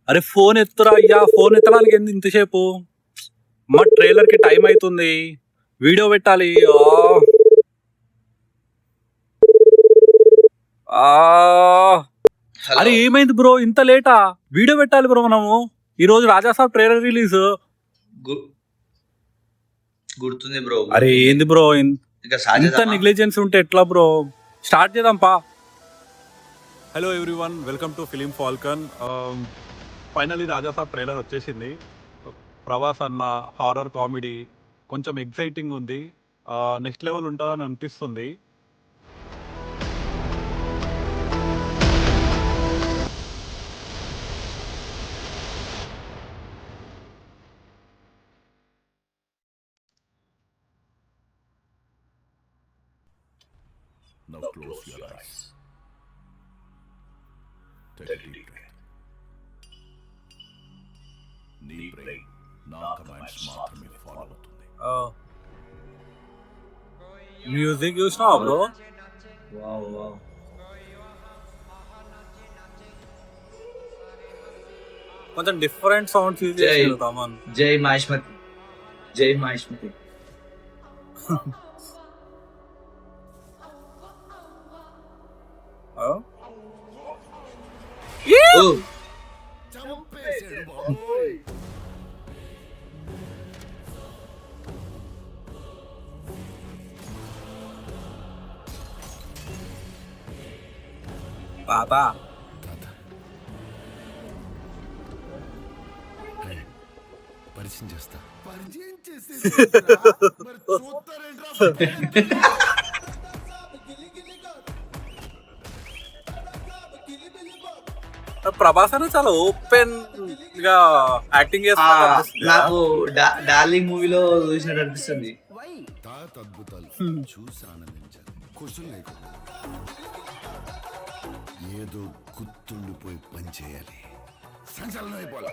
అరే ఫోన్ ఎత్తురా అయ్యా, ఫోన్ ఎత్తడానికి ఏంది ఇంతసేపు? మా ట్రైలర్ కి టైం అవుతుంది, వీడియో పెట్టాలి. అరే ఏమైంది బ్రో, ఇంత లేటా? వీడియో పెట్టాలి బ్రో మనము. ఈ రోజు రాజాసాబ్ ట్రైలర్ రిలీజ్. గుర్తుంది బ్రో. అరే ఏంది బ్రో, ఇంత నెగ్లిజెన్స్ ఉంటే ఎట్లా బ్రో? స్టార్ట్ చేద్దాం పా. Hello everyone, welcome to Film Falcon. Finally Rajasaab trailer వచ్చేసింది. ప్రభాస్ అన్న హారర్ కామెడీ కొంచెం ఎక్సైటింగ్ ఉంది, నెక్స్ట్ లెవెల్ ఉంటుందని అనిపిస్తుంది. Now close your eyes. Take a deep breath. నీ బ్రెయిన్ నా కమాండ్స్ మాత్రమే ఫాలో అవుతుంది. మ్యూజిక్ చూసినావా బ్రో? Wow wow. కొంచెం డిఫరెంట్ సౌండ్స్ యూజ్ చేశారు తమన్. జై మహేష్మతి, జై మహేష్మతి. పాపా పరిచయం చేస్తా. ప్రభాస్ అని చాలా ఓపెన్ గా యాక్టింగ్ చేస్తున్నారు. నాకు డార్లింగ్ మూవీలో చూసినట్టు అనిపిస్తుంది. అద్భుతాలు చూసి ఆనందించాలి. క్వశ్చన్ లేకుండా ఏదో గుర్తుండిపోయి పని చేయాలి. సంచలనం అయిపోవాలి.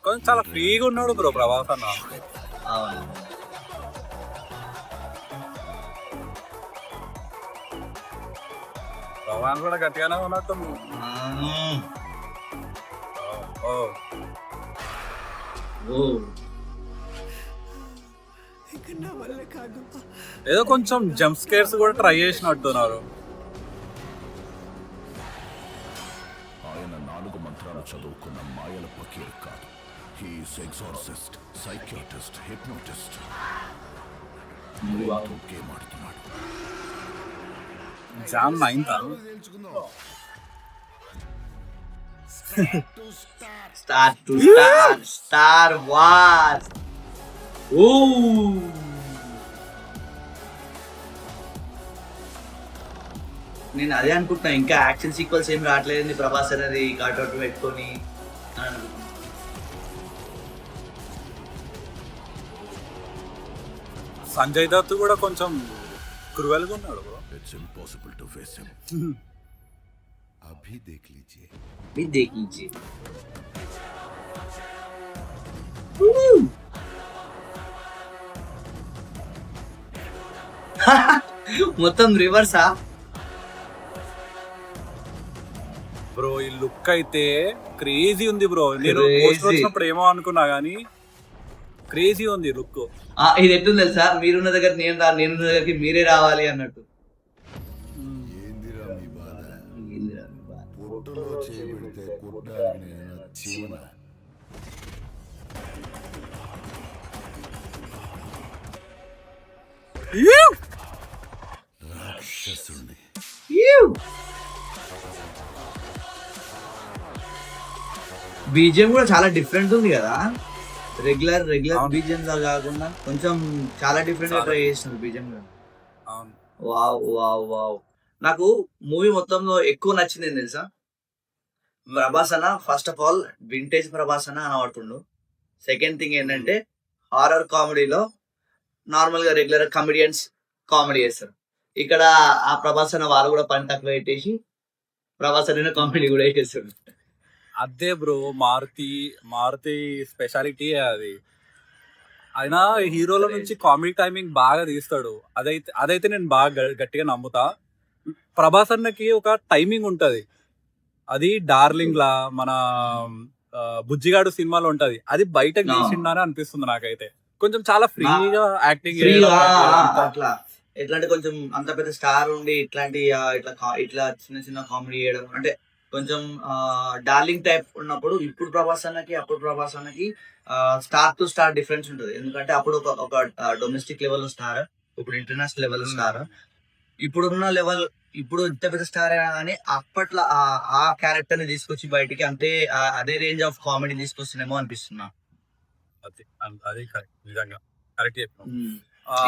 కొంచెం చాలా ఫ్రీగా ఉన్నాడు బ్రో ప్రభాస్ అన్న. ప్రభాస్ కూడా గట్టిగానే ఉన్నట్టు. ఏదో కొంచెం జంప్ స్కేర్స్ కూడా ట్రై చేసినట్టున్నారు. ఆయన 4 మంత్రాలు చదువుకున్న మాయల పకీర్ కాదు. He's exorcist, psychiatrist, hypnotist. Game ఆడుతున్నాడు. జామ్ 9th star to star, Star Wars. నేను అదే అనుకుంటున్నా, ఇంకా యాక్షన్ సీక్వెల్స్ ఏం రావట్లేదు ప్రభాస్ అనేది కట్అవుట్ పెట్టుకొని. సంజయ్ దత్ కూడా కొంచెం క్రూయల్ గా ఉన్నాడు bro. It's impossible to face him. అభి దేఖ్ లీజియే. మొత్తం రివర్సా బ్రో? ఈ లుక్ అయితే క్రేజీ ఉంది బ్రో. నేను పోస్టర్ వచ్చినప్పుడు ఏమో అనుకున్నా గానీ క్రేజీ ఉంది లుక్. ఇది ఎట్టుంది తెలుసా, మీరున్న దగ్గర నేనున్న దగ్గరికి మీరే రావాలి అన్నట్టు. ఏందిరా మీ బాధ? పొట్టులో చేయబడితే కొట్టడానికి జీవన. రాక్షసుని బీజిఎం కూడా చాలా డిఫరెంట్ ఉంది కదా. రెగ్యులర్ బీజిఎం లా కాకుండా కొంచెం చాలా డిఫరెంట్ గా ట్రై చేస్తున్నారు బీజిఎం. Wow wow wow. నాకు మూవీ మొత్తంలో ఎక్కువ నచ్చింది ఏం తెలుసా, ప్రభాస్ అన్న first of all vintage Prabhas అన్న అనబడుతుండు. సెకండ్ థింగ్ ఏంటంటే హారర్ కామెడీలో నార్మల్ గా రెగ్యులర్ కమెడియన్స్ కామెడీ చేస్తారు. ఇక్కడ ఆ ప్రభాస్ అన్న వాళ్ళు కూడా పని తక్కువ పెట్టేసి ప్రభాస్ అన్న కామెడీ కూడా చేస్తారు. అదే బ్రో, మారుతి స్పెషాలిటీ అది. ఆయన హీరోల నుంచి కామెడీ టైమింగ్ బాగా తీస్తాడు. అదైతే నేను బాగా గట్టిగా నమ్ముతా. ప్రభాస్ అన్నకి ఒక టైమింగ్ ఉంటది. అది డార్లింగ్ లా, మన బుజ్జిగాడు సినిమాలో ఉంటది, అది బయటకు No. తీసిండని అనిపిస్తుంది నాకైతే. కొంచెం చాలా ఫ్రీగా యాక్టింగ్ ఫ్రీగా అట్లా ఎట్లా అంటే కొంచెం అంత పెద్ద స్టార్ ఉండి ఇట్లాంటి ఇట్లా చిన్న చిన్న కామెడీ చేయడం అంటే కొంచెం డార్లింగ్ టైప్ ఉన్నప్పుడు ఇప్పుడు ప్రభాస్ అన్నకి అప్పుడు ప్రభాస్ అన్నకి స్టార్ టు స్టార్ డిఫరెన్స్ ఉంటుంది. ఎందుకంటే అప్పుడు ఒక డొమెస్టిక్ లెవెల్ స్టార్, ఇప్పుడు ఇంటర్నేషనల్ లెవెల్ స్టార్. ఇప్పుడున్న లెవెల్ ఇప్పుడు ఇంత పెద్ద స్టార్ అయినా కానీ అప్పట్లో ఆ క్యారెక్టర్ ని తీసుకొచ్చి బయటికి అంతే అదే రేంజ్ ఆఫ్ కామెడీ తీసుకొస్తున్నామో అనిపిస్తున్నా. అది కరెక్ట్, నిజంగా కరెక్ట్ చెప్పినావు.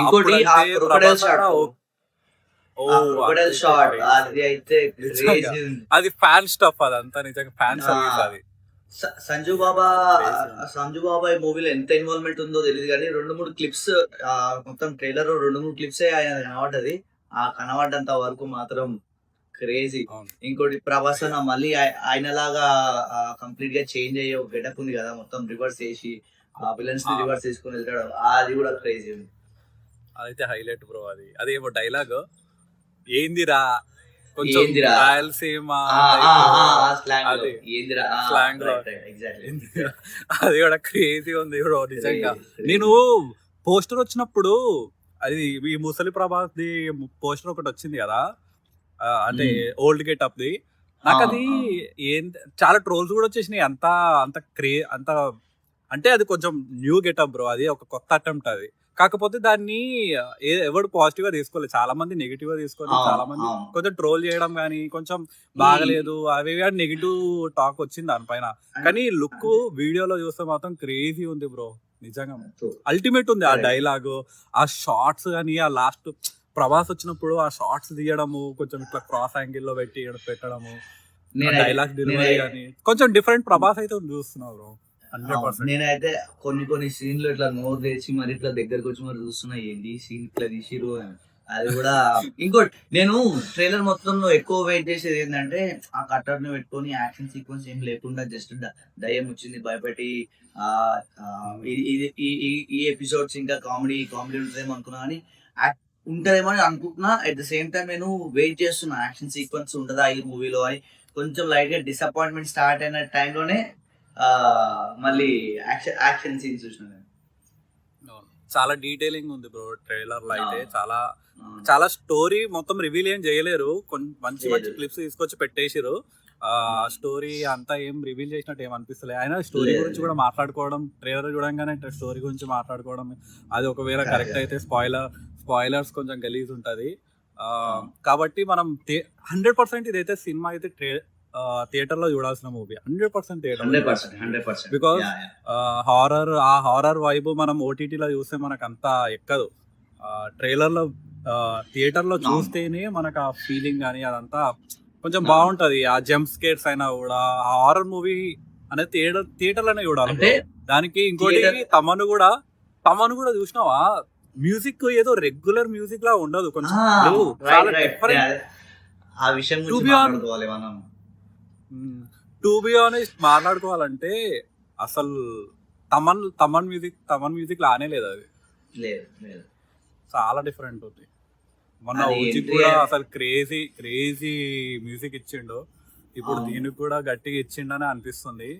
ఇంకోటి ఆ అప్పుడంటే crocodile ప్రభాస్ shot. అన్న ఆ crocodile shot, అది అయితే నిజంగా. crazy ఉంది. అది ఫ్యాన్ స్టఫ్, అదంతా నిజంగా ఫ్యాన్ సర్వీస్ అది. సంజు బాబా ఈ మూవీలో ఎంత ఇన్వాల్వ్మెంట్ ఉందో తెలియదు కానీ 2-3 క్లిప్స్ మొత్తం ట్రైలర్ 2-3 క్లిప్స్ ఆయన కనబడ్డది. ఆ కనబడ్డంత వరకు మాత్రం క్రేజీ. అవును. ఇంకోటి ప్రభాస్ అన్న మళ్ళీ ఆయనలాగా కంప్లీట్ గా చేంజ్ అయ్యే ఒక గెటప్ ఉంది కదా, మొత్తం రివర్స్ చేసి విలన్స్ ని రివర్స్ తీసుకుని వెళ్తాడు, అది కూడా క్రేజీ ఉంది. అదైతే హైలైట్ బ్రో. అది ఏమో డైలాగ్, ఏందిరా కొంచెం ఏందిరా? రాయలసీమ స్లాంగ్ అది. ఏందిరా Slang లో. ఎగ్జాక్ట్లీ. అది కూడా క్రేజీ ఉంది బ్రో నిజంగా. నేను పోస్టర్ వచ్చినప్పుడు అది ఈ ముసలి ప్రభాస్ ది పోస్టర్ ఒకటి వచ్చింది కదా, అంటే ఓల్డ్ గెటప్ ది, నాకు అది ఏం చాలా ట్రోల్స్ కూడా వచ్చేసినాయి. అంత అంత అంటే అది కొంచెం న్యూ గెటప్ బ్రో, అది ఒక కొత్త అటెంప్ట్ అది. కాకపోతే దాన్ని ఎవడు పాజిటివ్ గా తీసుకోలేదు, చాలా మంది నెగిటివ్ గా తీసుకోలేదు. చాలా మంది కొంచెం ట్రోల్ చేయడం కానీ కొంచెం బాగలేదు అవి కానీ నెగిటివ్ టాక్ వచ్చింది దానిపైన. కానీ లుక్ వీడియోలో చూస్తే మాత్రం క్రేజీ ఉంది బ్రో నిజంగా. అల్టిమేట్ ఉంది ఆ డైలాగ్, ఆ షార్ట్స్ కానీ, ఆ లాస్ట్ ప్రభాస్ వచ్చినప్పుడు ఆ షార్ట్స్ తీయడము, కొంచెం ఇట్లా క్రాస్ యాంగిల్ లో పెట్టి పెట్టడము, డైలాగ్ డెలివరీ కానీ కొంచెం డిఫరెంట్ ప్రభాస్ అయితే చూస్తున్నావు బ్రో 100%. నేనైతే కొన్ని సీన్లు ఇట్లా నోరు తెచ్చి మరి ఇట్లా దగ్గరకు వచ్చి మరి చూస్తున్నా, ఏంటి సీన్ ఇట్లా తీసిరు అని. అది కూడా ఇంకోటి, నేను ట్రైలర్ మొత్తంలో ఎక్కువ వెయిట్ చేసేది ఏంటంటే ఆ కట్టర్ ని పెట్టుకొని యాక్షన్ సీక్వెన్స్ ఏం లేకుండా జస్ట్ దయ్యం వచ్చింది భయపెట్టి ఈ ఎపిసోడ్స్ ఇంకా కామెడీ ఉంటుందేమో అనుకున్నా, కానీ ఉంటదేమో అని అనుకుంటున్నా. అట్ ద సేమ్ టైం నేను వెయిట్ చేస్తున్నా యాక్షన్ సీక్వెన్స్ ఉంటుందా ఈ మూవీలో అని. కొంచెం లైట్ గా డిసప్పాయింట్మెంట్ స్టార్ట్ అయిన టైంలోనే మళ్ళీ యాక్షన్ సీన్స్ చూసిన. చాలా డీటెయిలింగ్ ఉంది బ్రో ట్రైలర్ లో అయితే. చాలా స్టోరీ మొత్తం రివీల్ ఏం చేయలేరు, మంచి క్లిప్స్ తీసుకొచ్చి పెట్టేసిరు. స్టోరీ అంతా ఏం రివీల్ చేసినట్టు ఏం అనిపిస్తలే. ఆయన స్టోరీ గురించి కూడా మాట్లాడుకోవడం, ట్రైలర్ చూడంగానే స్టోరీ గురించి మాట్లాడుకోవడం, అది ఒకవేళ కరెక్ట్ అయితే స్పాయిలర్స్ కొంచెం గలీజ్ ఉంటది. కాబట్టి మనం 100% ఇదైతే సినిమా అయితే థియేటర్ లో చూడాల్సిన movie 100% theatre. Because horror vibe మనం ఓటీటీలో చూస్తే మనకు అంత ఎక్కదు. ట్రైలర్ లో థియేటర్ లో చూస్తేనే మనకు ఆ ఫీలింగ్ కానీ అదంతా కొంచెం బాగుంటది. ఆ జంప్ స్కేర్స్ అయినా కూడా హారర్ మూవీ అనేది థియేటర్ లోనే చూడాలి. దానికి ఇంకోటి తమను కూడా చూసినావా, మ్యూజిక్ ఏదో రెగ్యులర్ మ్యూజిక్ లా ఉండదు, కొంచెం టు బి ఆనెస్ట్ మాట్లాడుకోవాలంటే అసలు తమన్ మ్యూజిక్ లానే లేదు, అది చాలా డిఫరెంట్ ఉంది. మొన్న ఓజీ కూడా అసలు క్రేజీ మ్యూజిక్ ఇచ్చిండు, ఇప్పుడు దీనికి కూడా గట్టిగా ఇచ్చిండని అనిపిస్తుంది.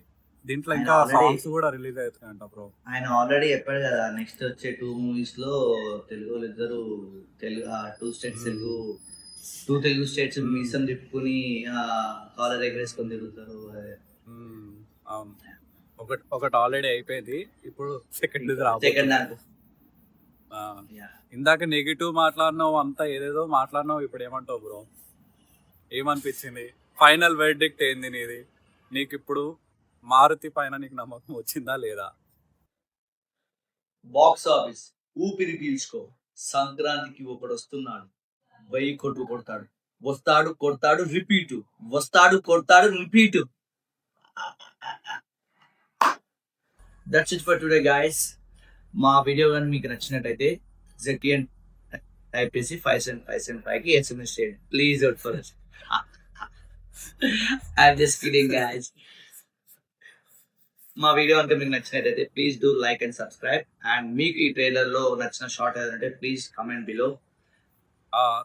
దీంట్లో ఇంకా సాంగ్స్ కూడా రిలీజ్ అవుతాయంట బ్రో. ఆయన ఆల్రెడీ చెప్పాడు కదా, నెక్స్ట్ వచ్చే 2 మూవీస్ లో తెలుగు ఇద్దరు టూ తెలుగు స్టేట్స్ మీసం తిప్పుకుని కాలర్ ఎగరేసుకొని తిరుగుతారు. అవును, ఒకటి ఆల్రెడీ అయిపోయింది, ఇప్పుడు సెకండ్ ఇందాక నెగిటివ్ మాట్లాడినావు, అంతా ఏదేదో మాట్లాడినావు, ఇప్పుడు ఏమంటావు బ్రో? ఏమనిపించింది? ఫైనల్ వెర్డిక్ట్ ఏంది నీది? నీకు ఇప్పుడు మారుతి పైన నీకు నమ్మకం వచ్చిందా లేదా? బాక్స్ ఆఫీస్ ఊపిరి పీల్చుకో, సంక్రాంతికి ఒకడు వస్తున్నాడు, 1000 కోట్లు కొడతాడు, వస్తాడు కొడతాడు రిపీట్, వస్తాడు కొడతాడు repeat. That's it for today guys. మా వీడియో కానీ మీకు నచ్చినట్టయితే ZTN టైప్ చేసి 57575 కి SMS చేయండి please. Out for us. I'm just kidding guys. మా వీడియో అంటే మీకు నచ్చినట్టయితే please do like and subscribe. And మీకు ఈ ట్రైలర్ లో నచ్చిన షార్ట్ ఏదంటే please comment below.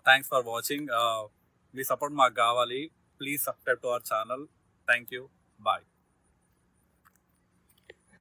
Thanks for watching. మీ సపోర్ట్ మాకు కావాలి. Please subscribe to our channel. Thank you. Bye.